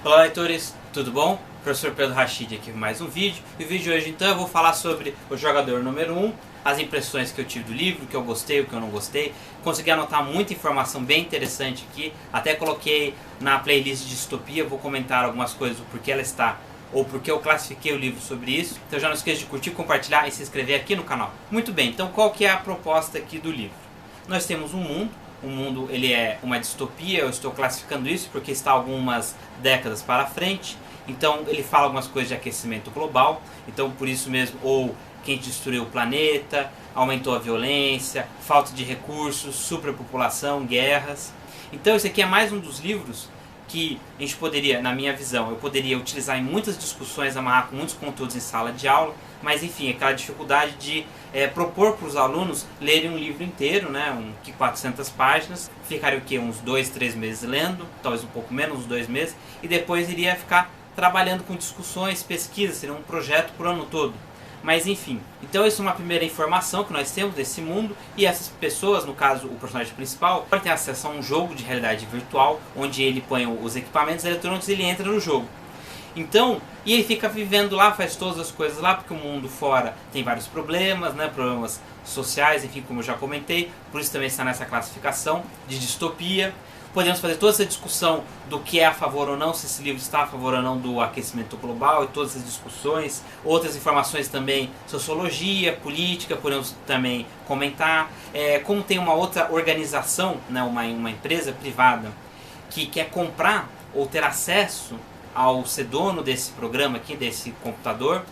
Olá, leitores, tudo bom? Professor Pedro Rachid aqui com mais um vídeo. E o vídeo de hoje então eu vou falar sobre o jogador número 1, as impressões que eu tive do livro, o que eu gostei, o que eu não gostei. Consegui anotar muita informação bem interessante aqui, até coloquei na playlist de distopia, vou comentar algumas coisas, o porquê ela está, ou porque eu classifiquei o livro sobre isso. Então já não esqueça de curtir, compartilhar e se inscrever aqui no canal. Muito bem, então qual que é a proposta aqui do livro? Nós temos um mundo. O mundo ele é uma distopia, eu estou classificando isso porque está algumas décadas para frente. Então ele fala algumas coisas de aquecimento global, então por isso mesmo, ou quem destruiu o planeta, aumentou a violência, falta de recursos, superpopulação, guerras. Então esse aqui é mais um dos livros que a gente poderia, na minha visão, eu poderia utilizar em muitas discussões, amarrar com muitos conteúdos em sala de aula, mas enfim, aquela dificuldade de propor para os alunos lerem um livro inteiro, né, 400 páginas, ficaria o quê? Uns 2, 3 meses lendo, talvez um pouco menos, uns 2 meses, e depois iria ficar trabalhando com discussões, pesquisas, seria um projeto por ano todo. Mas enfim, então isso é uma primeira informação que nós temos desse mundo, e essas pessoas, no caso o personagem principal, pode ter acesso a um jogo de realidade virtual, onde ele põe os equipamentos eletrônicos e ele entra no jogo. Então, e ele fica vivendo lá, faz todas as coisas lá, porque o mundo fora tem vários problemas, né, problemas sociais, enfim, como eu já comentei, por isso também está nessa classificação de distopia. Podemos fazer toda essa discussão do que é a favor ou não, se esse livro está a favor ou não do aquecimento global, e todas essas discussões, outras informações também, sociologia, política, podemos também comentar. Como tem uma outra organização, né, uma empresa privada, que quer comprar ou ter acesso ao ser dono desse programa aqui, desse computador,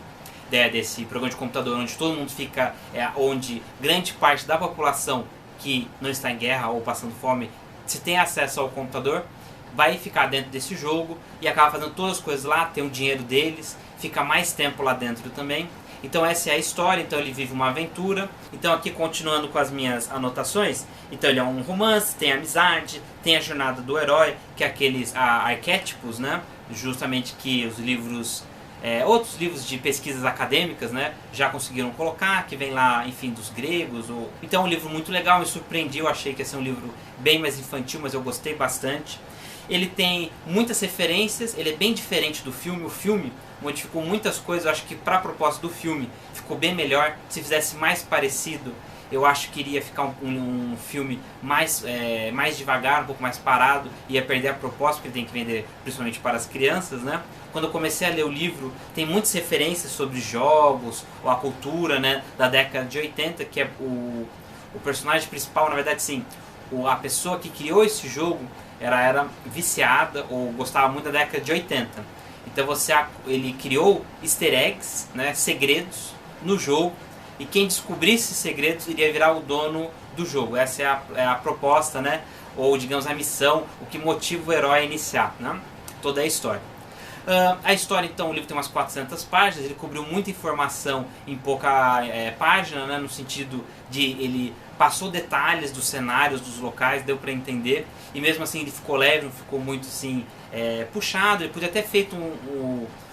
desse programa de computador onde todo mundo fica, onde grande parte da população que não está em guerra ou passando fome, se tem acesso ao computador, vai ficar dentro desse jogo e acaba fazendo todas as coisas lá, tem o dinheiro deles, fica mais tempo lá dentro também. Então essa é a história, então ele vive uma aventura. Então aqui continuando com as minhas anotações, então ele é um romance, tem amizade, tem a jornada do herói, que é aqueles arquétipos, né? Justamente que os livros, outros livros de pesquisas acadêmicas, né, já conseguiram colocar, que vem lá, enfim, dos gregos. Então é um livro muito legal, me surpreendi, eu achei que ia ser um livro bem mais infantil, mas eu gostei bastante. Ele tem muitas referências, ele é bem diferente do filme. O filme modificou muitas coisas, eu acho que para a proposta do filme ficou bem melhor. Se fizesse mais parecido, eu acho que iria ficar um filme mais devagar, um pouco mais parado, ia perder a proposta, porque ele tem que vender principalmente para as crianças, né? Quando eu comecei a ler o livro, tem muitas referências sobre jogos, ou a cultura, né, da década de 80, que é o personagem principal, na verdade sim, a pessoa que criou esse jogo, era viciada ou gostava muito da década de 80. Então ele criou easter eggs, né, segredos no jogo, e quem descobrisse esses segredos iria virar o dono do jogo. Essa é a proposta, né, ou digamos a missão, o que motiva o herói a iniciar, né, toda a história. A história, então, o livro tem umas 400 páginas, ele cobriu muita informação em pouca página, né, no sentido de ele passou detalhes dos cenários, dos locais, deu para entender, e mesmo assim ele ficou leve, não ficou muito assim, puxado. Ele podia ter feito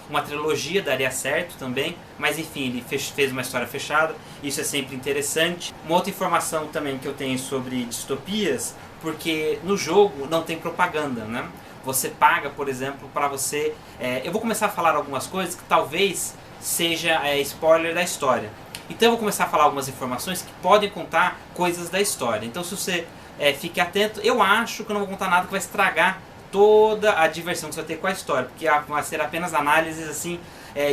uma trilogia, daria certo também, mas enfim, ele fez uma história fechada, isso é sempre interessante. Uma outra informação também que eu tenho sobre distopias, porque no jogo não tem propaganda, né? Você paga, por exemplo, para você... eu vou começar a falar algumas coisas que talvez seja spoiler da história. Então eu vou começar a falar algumas informações que podem contar coisas da história. Então se você fique atento, eu acho que eu não vou contar nada que vai estragar toda a diversão que você vai ter com a história, porque vai ser apenas análises assim,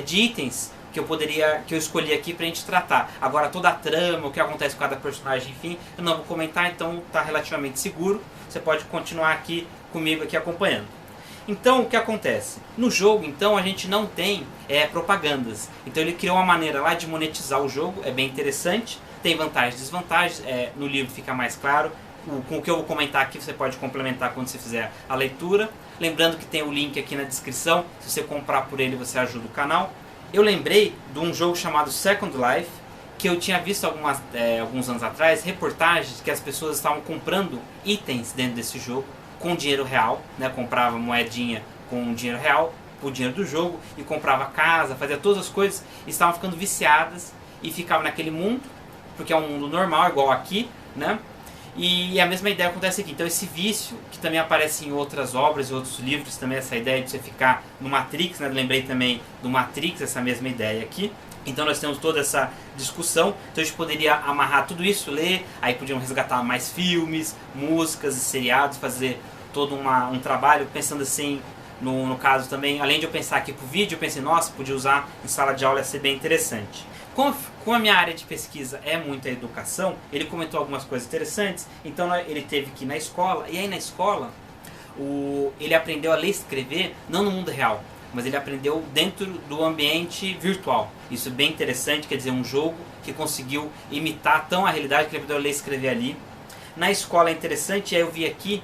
de itens que eu escolhi aqui pra gente tratar. Agora toda a trama, o que acontece com cada personagem, enfim, eu não vou comentar, então tá relativamente seguro. Você pode continuar aqui comigo aqui acompanhando. Então o que acontece? No jogo, então, a gente não tem propagandas. Então ele criou uma maneira lá de monetizar o jogo, é bem interessante. Tem vantagens e desvantagens, no livro fica mais claro. Com o que eu vou comentar aqui você pode complementar quando você fizer a leitura. Lembrando que tem o link aqui na descrição, se você comprar por ele você ajuda o canal. Eu lembrei de um jogo chamado Second Life, que eu tinha visto alguns anos atrás, reportagens que as pessoas estavam comprando itens dentro desse jogo com dinheiro real, né? Comprava moedinha com dinheiro real, o dinheiro do jogo, e comprava casa, fazia todas as coisas, e estavam ficando viciadas e ficavam naquele mundo, porque é um mundo normal, igual aqui, né? E a mesma ideia acontece aqui. Então esse vício, que também aparece em outras obras e outros livros, também essa ideia de você ficar no Matrix, né? Lembrei também do Matrix, essa mesma ideia aqui. Então nós temos toda essa discussão, então a gente poderia amarrar tudo isso, ler, aí podíamos resgatar mais filmes, músicas e seriados, fazer todo um trabalho, pensando assim, no caso também, além de eu pensar aqui pro vídeo, eu pensei, nossa, podia usar em sala de aula, ia ser bem interessante. Como a minha área de pesquisa é muito a educação, ele comentou algumas coisas interessantes, então ele teve que ir na escola, e aí na escola ele aprendeu a ler e escrever, não no mundo real, mas ele aprendeu dentro do ambiente virtual. Isso é bem interessante, quer dizer, um jogo que conseguiu imitar tão a realidade que ele aprendeu a ler e escrever ali. Na escola é interessante, e aí eu vi aqui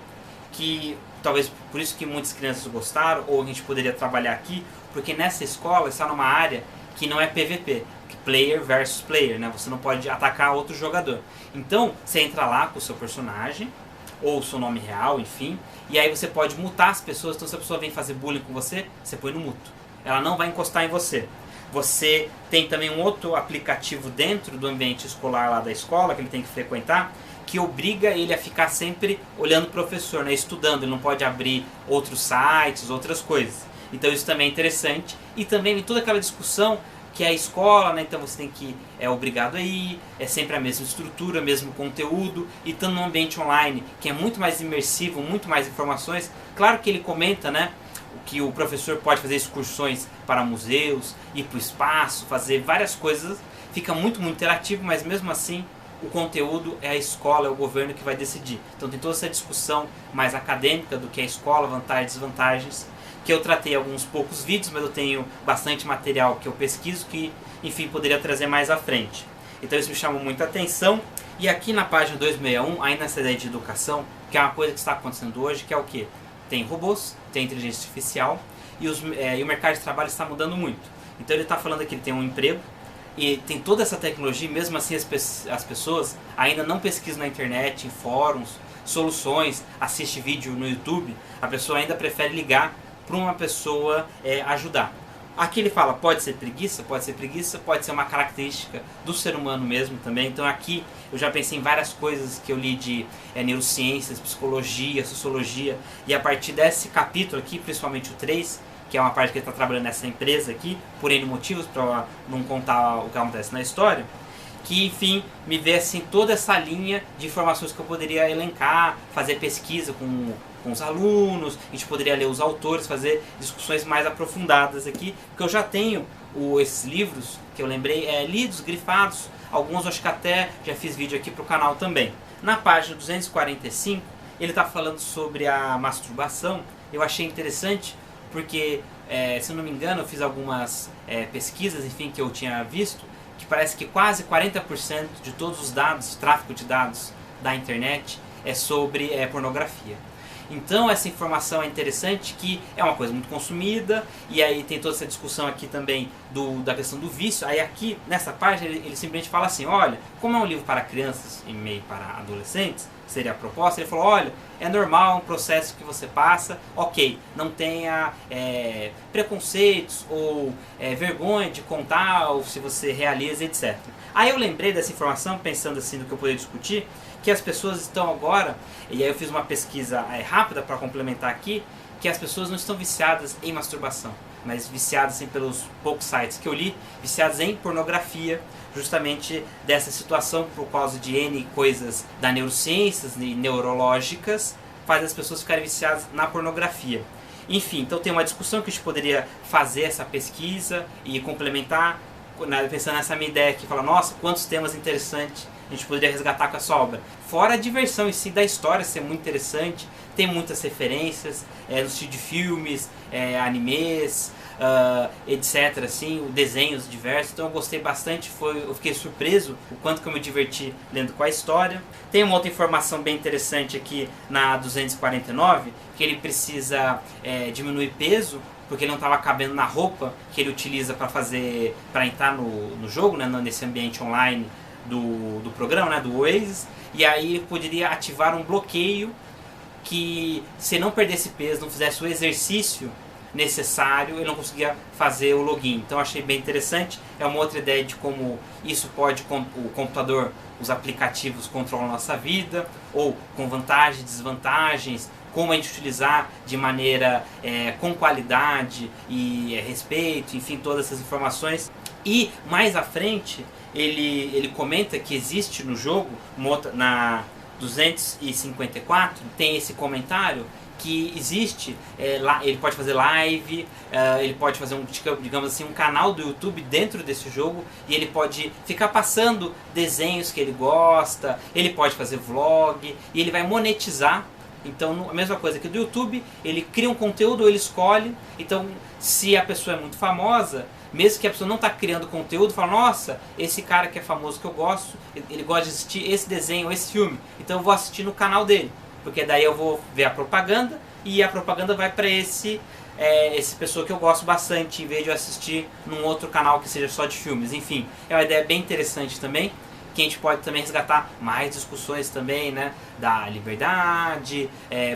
que, talvez por isso que muitas crianças gostaram, ou a gente poderia trabalhar aqui, porque nessa escola está numa área que não é PVP, que player versus player, né? Você não pode atacar outro jogador. Então, você entra lá com o seu personagem, ou o seu nome real, enfim, e aí você pode mutar as pessoas. Então se a pessoa vem fazer bullying com você, você põe no muto. Ela não vai encostar em você. Você tem também um outro aplicativo dentro do ambiente escolar lá da escola, que ele tem que frequentar, que obriga ele a ficar sempre olhando o professor, né, estudando. Ele não pode abrir outros sites, outras coisas. Então isso também é interessante. E também vem toda aquela discussão que é a escola, né? Então você tem que é obrigado a ir, é sempre a mesma estrutura, mesmo conteúdo, e estando num ambiente online que é muito mais imersivo, muito mais informações. Claro que ele comenta, né, que o professor pode fazer excursões para museus, ir para o espaço, fazer várias coisas, fica muito interativo, mas mesmo assim o conteúdo é a escola, é o governo que vai decidir. Então tem toda essa discussão mais acadêmica do que é a escola, vantagens e desvantagens, que eu tratei alguns poucos vídeos, mas eu tenho bastante material que eu pesquiso que, enfim, poderia trazer mais à frente. Então isso me chamou muita atenção. E aqui na página 261, ainda nessa ideia de educação, que é uma coisa que está acontecendo hoje, que é o quê? Tem robôs, tem inteligência artificial, e o mercado de trabalho está mudando muito. Então ele está falando que ele tem um emprego, e tem toda essa tecnologia, mesmo assim as pessoas ainda não pesquisam na internet, em fóruns, soluções, assiste vídeo no YouTube, a pessoa ainda prefere ligar para uma pessoa ajudar. Aqui ele fala, pode ser preguiça, pode ser uma característica do ser humano mesmo também. Então aqui eu já pensei em várias coisas que eu li de neurociências, psicologia, sociologia, e a partir desse capítulo aqui, principalmente o 3, que é uma parte que ele está trabalhando nessa empresa aqui, por N motivos, para não contar o que acontece na história, que enfim me vê assim toda essa linha de informações que eu poderia elencar, fazer pesquisa com os alunos, a gente poderia ler os autores, fazer discussões mais aprofundadas aqui, porque eu já tenho esses livros que eu lembrei lidos, grifados, alguns eu acho que até já fiz vídeo aqui para o canal também. Na página 245 ele está falando sobre a masturbação. Eu achei interessante porque, se eu não me engano, eu fiz algumas pesquisas, enfim, que eu tinha visto, que parece que quase 40% de todos os dados, tráfego de dados da internet é sobre pornografia. Então essa informação é interessante, que é uma coisa muito consumida, e aí tem toda essa discussão aqui também da questão do vício. Aí aqui, nessa página, ele simplesmente fala assim, olha, como é um livro para crianças e meio para adolescentes, seria a proposta, ele falou, olha, é normal, é um processo que você passa, ok, não tenha preconceitos ou vergonha de contar, ou se você realiza, etc. Aí eu lembrei dessa informação, pensando assim no que eu poderia discutir, que as pessoas estão agora, e aí eu fiz uma pesquisa rápida para complementar aqui, que as pessoas não estão viciadas em masturbação, mas viciadas assim, pelos poucos sites que eu li, viciadas em pornografia, justamente dessa situação por causa de N coisas da neurociências e neurológicas, faz as pessoas ficarem viciadas na pornografia. Enfim, então tem uma discussão que a gente poderia fazer essa pesquisa e complementar, pensando nessa minha ideia aqui, falar, nossa, quantos temas interessantes a gente poderia resgatar com essa obra. Fora a diversão em si da história ser muito interessante, tem muitas referências no estilo de filmes, animes, etc, assim, desenhos diversos. Então eu gostei bastante, eu fiquei surpreso o quanto que eu me diverti lendo com a história. Tem uma outra informação bem interessante aqui na 249, que ele precisa diminuir peso, porque ele não estava cabendo na roupa que ele utiliza para entrar no jogo, né, nesse ambiente online do programa, né, do Oasis. E aí ele poderia ativar um bloqueio que, se não perdesse peso, não fizesse o exercício necessário, ele não conseguia fazer o login. Então achei bem interessante, é uma outra ideia de como isso pode, o computador, os aplicativos controlam a nossa vida, ou com vantagens, desvantagens, como a gente utilizar de maneira com qualidade e respeito, enfim, todas essas informações. E mais à frente, ele comenta que existe no jogo, na 254, tem esse comentário que existe, ele pode fazer live, ele pode fazer digamos assim, um canal do YouTube dentro desse jogo, e ele pode ficar passando desenhos que ele gosta, ele pode fazer vlog, e ele vai monetizar. Então, a mesma coisa que do YouTube, ele cria um conteúdo, ele escolhe. Então, se a pessoa é muito famosa, mesmo que a pessoa não está criando conteúdo, fala, nossa, esse cara que é famoso que eu gosto, ele gosta de assistir esse desenho, esse filme, então eu vou assistir no canal dele, porque daí eu vou ver a propaganda, e a propaganda vai para esse pessoa que eu gosto bastante, em vez de eu assistir num outro canal que seja só de filmes. Enfim, é uma ideia bem interessante também, que a gente pode também resgatar mais discussões também, né, da liberdade,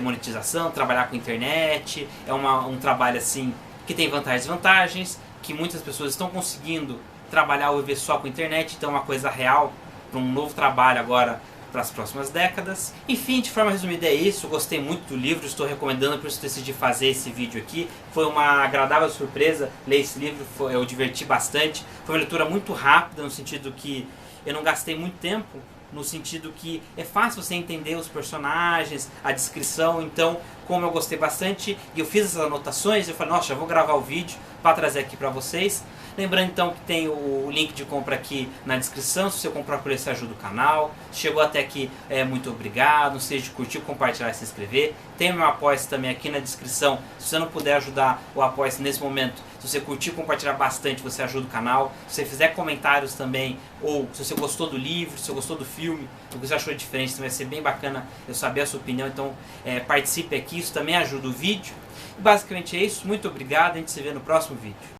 monetização, trabalhar com internet. É um trabalho assim que tem vantagens e desvantagens, que muitas pessoas estão conseguindo trabalhar ou viver só com internet, então é uma coisa real para um novo trabalho agora para as próximas décadas. Enfim, de forma resumida é isso. Eu gostei muito do livro, estou recomendando, por isso decidi fazer esse vídeo aqui. Foi uma agradável surpresa ler esse livro, eu diverti bastante. Foi uma leitura muito rápida, no sentido que eu não gastei muito tempo, no sentido que é fácil você entender os personagens, a descrição. Então, como eu gostei bastante e eu fiz essas anotações, eu falei, nossa, eu vou gravar o vídeo para trazer aqui para vocês. Lembrando então que tem o link de compra aqui na descrição, se você comprar por esse ajuda o canal. Se chegou até aqui, muito obrigado, não seja de curtir, compartilhar e se inscrever. Tem o meu Apoia-se também aqui na descrição, se você não puder ajudar o Apoia-se nesse momento, se você curtir e compartilhar bastante, você ajuda o canal. Se você fizer comentários também, ou se você gostou do livro, se você gostou do filme, o que você achou diferente, também vai ser bem bacana eu saber a sua opinião. Então participe aqui, isso também ajuda o vídeo. E basicamente é isso, muito obrigado, a gente se vê no próximo vídeo.